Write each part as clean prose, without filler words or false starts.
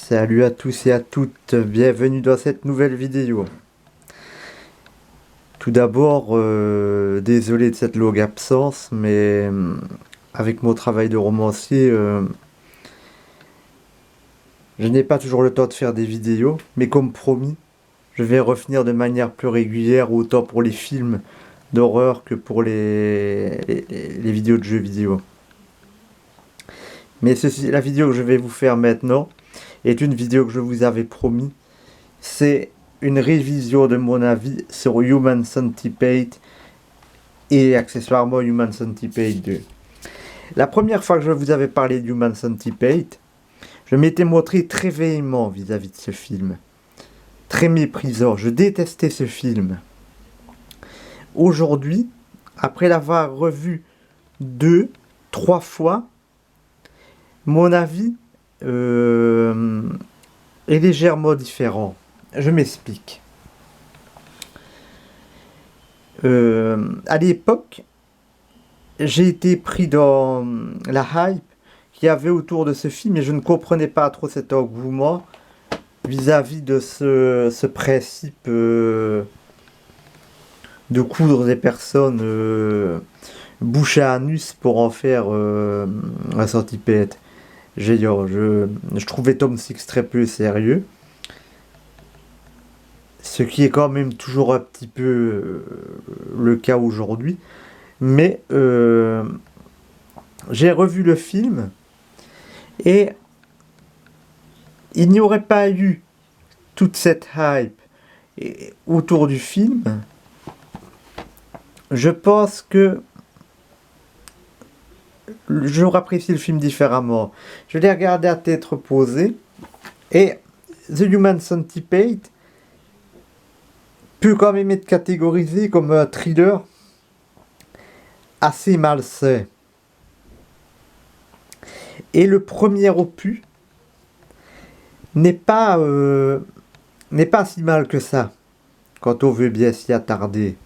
Salut à tous et à toutes, bienvenue dans cette nouvelle vidéo. Tout d'abord, désolé de cette longue absence, mais avec mon travail de romancier, je n'ai pas toujours le temps de faire des vidéos, mais comme promis, je vais revenir de manière plus régulière, autant pour les films d'horreur que pour les vidéos de jeux vidéo. Mais la vidéo que je vais vous faire maintenant est une vidéo que je vous avais promis. C'est une révision de mon avis sur Human Centipede et accessoirement Human Centipede 2. La première fois que je vous avais parlé de Human Centipede, je m'étais montré très véhément vis-à-vis de ce film. Très méprisant, je détestais ce film. Aujourd'hui, après l'avoir revu 2, 3 fois, mon avis est légèrement différent. Je m'explique. À l'époque, j'ai été pris dans la hype qu'il y avait autour de ce film et je ne comprenais pas trop cet engouement vis-à-vis de ce principe de coudre des personnes bouche à anus pour en faire un centipède. Je trouvais Tom Six très peu sérieux. Ce qui est quand même toujours un petit peu le cas aujourd'hui. Mais j'ai revu le film et il n'y aurait pas eu toute cette hype autour du film. Je pense que j'aurais apprécié le film différemment. Je l'ai regardé à tête reposée et The Human Centipede peut quand même être catégorisé comme un thriller assez malsain. Et le premier opus n'est pas si mal que ça, quand on veut bien s'y attarder.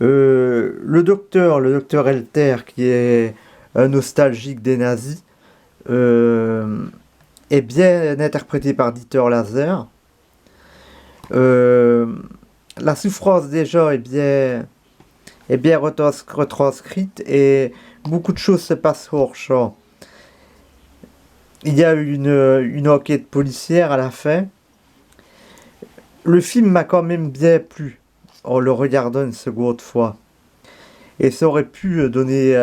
Le docteur Helter, qui est un nostalgique des nazis, est bien interprété par Dieter Laser. La souffrance des gens est bien retranscrite et beaucoup de choses se passent hors champ. Il y a eu une enquête policière à la fin. Le film m'a quand même bien plu en le regardant une seconde fois. Et ça aurait pu donner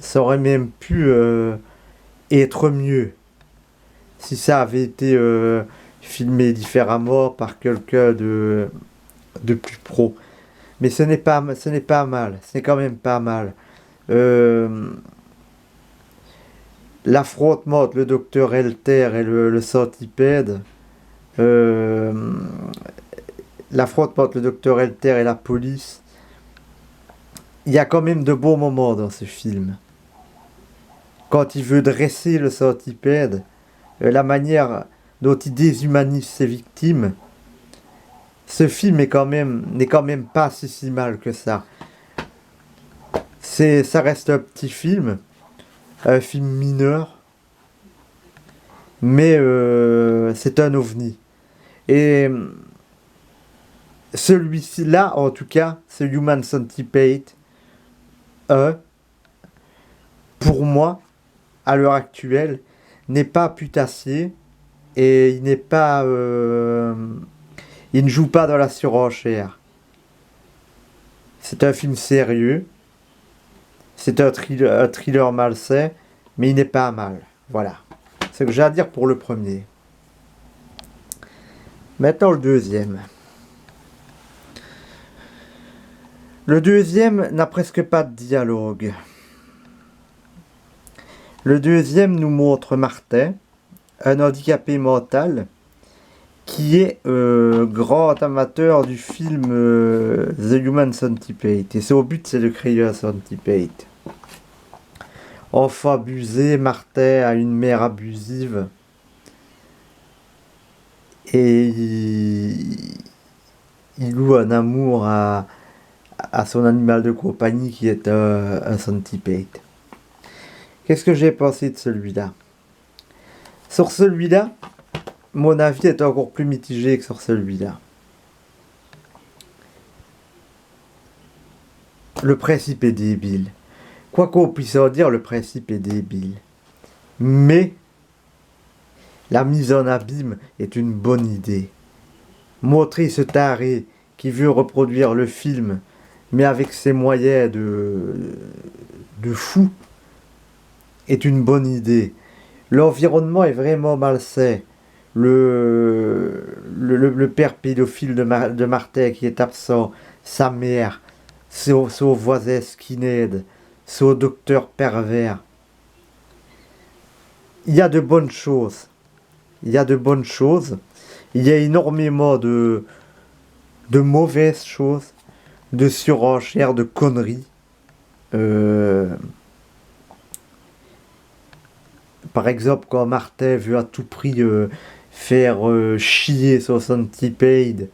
ça aurait même pu être mieux si ça avait été filmé différemment par quelqu'un de plus pro. Mais ce n'est pas mal, c'est quand même pas mal. L'affrontement entre le docteur Helter et le centipède, l'affrontement entre le docteur Helter et la police, il y a quand même de bons moments dans ce film. Quand il veut dresser le centipède, la manière dont il déshumanise ses victimes, ce film n'est quand même pas si mal que ça. Ça reste un petit film, un film mineur, mais c'est un ovni. Et celui-là, en tout cas, ce Human Centipede 1, pour moi, à l'heure actuelle, n'est pas putassier et il n'est pas... il ne joue pas dans la surenchère. C'est un film sérieux. C'est un thriller malsain, mais il n'est pas mal. Voilà. C'est ce que j'ai à dire pour le premier. Maintenant le deuxième. Le deuxième n'a presque pas de dialogue. Le deuxième nous montre Martin, un handicapé mental, qui est grand amateur du film The Human Centipede. Et son but, c'est de créer un centipede. Enfant abusé, Martin a une mère abusive. Et il loue un amour à son animal de compagnie qui est un centipede. Qu'est-ce que j'ai pensé de celui-là? Sur celui-là, mon avis est encore plus mitigé que sur celui-là. Le principe est débile. Quoi qu'on puisse en dire, le principe est débile. Mais la mise en abîme est une bonne idée. Montrer ce taré qui veut reproduire le film, mais avec ses moyens de fou, est une bonne idée. L'environnement est vraiment malsain. Le père pédophile de Martin qui est absent, sa mère, son voisin skinhead, son docteur pervers. Il y a de bonnes choses. Il y a de bonnes choses. Il y a énormément de mauvaises choses, de surenchères, de conneries. Par exemple, quand Martin veut à tout prix faire chier son centipede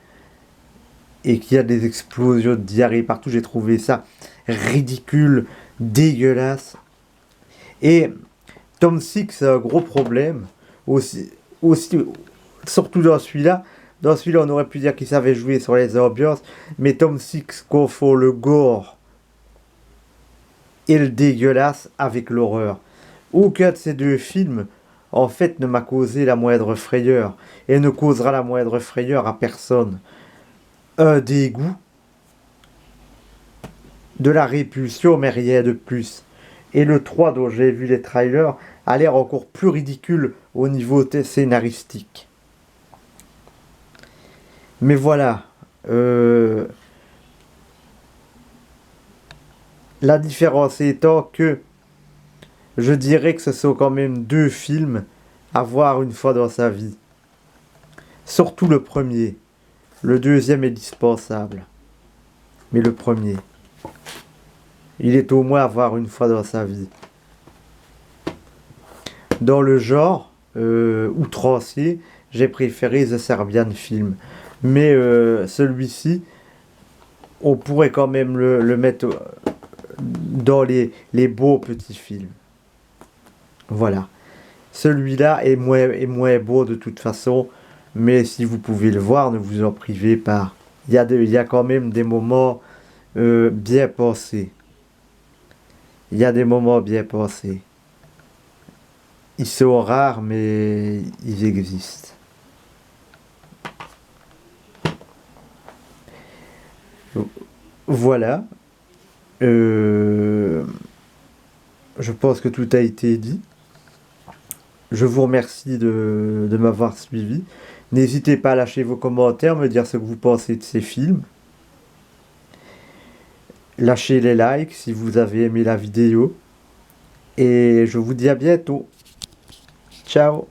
et qu'il y a des explosions de diarrhée partout, j'ai trouvé ça ridicule, dégueulasse. Et Tom Six a un gros problème, aussi, surtout dans celui-là. Dans celui-là, on aurait pu dire qu'il savait jouer sur les ambiances, mais Tom Six confond le gore et le dégueulasse avec l'horreur. Aucun de ces deux films, en fait, ne m'a causé la moindre frayeur, et ne causera la moindre frayeur à personne. Un dégoût, de la répulsion, mais rien de plus. Et le 3 dont j'ai vu les trailers a l'air encore plus ridicule au niveau scénaristique. Mais voilà, la différence étant que je dirais que ce sont quand même deux films à voir une fois dans sa vie. Surtout le premier. Le deuxième est dispensable. Mais le premier, il est au moins à voir une fois dans sa vie. Dans le genre outrancier, j'ai préféré The Serbian Film. Mais celui-ci, on pourrait quand même le mettre dans les beaux petits films. Voilà. Celui-là est moins beau de toute façon, mais si vous pouvez le voir, ne vous en privez pas. Il y a quand même des moments bien pensés. Il y a des moments bien pensés. Ils sont rares, mais ils existent. Voilà. Je pense que tout a été dit. Je vous remercie de m'avoir suivi. N'hésitez pas à lâcher vos commentaires, me dire ce que vous pensez de ces films. Lâchez les likes si vous avez aimé la vidéo. Et je vous dis à bientôt. Ciao.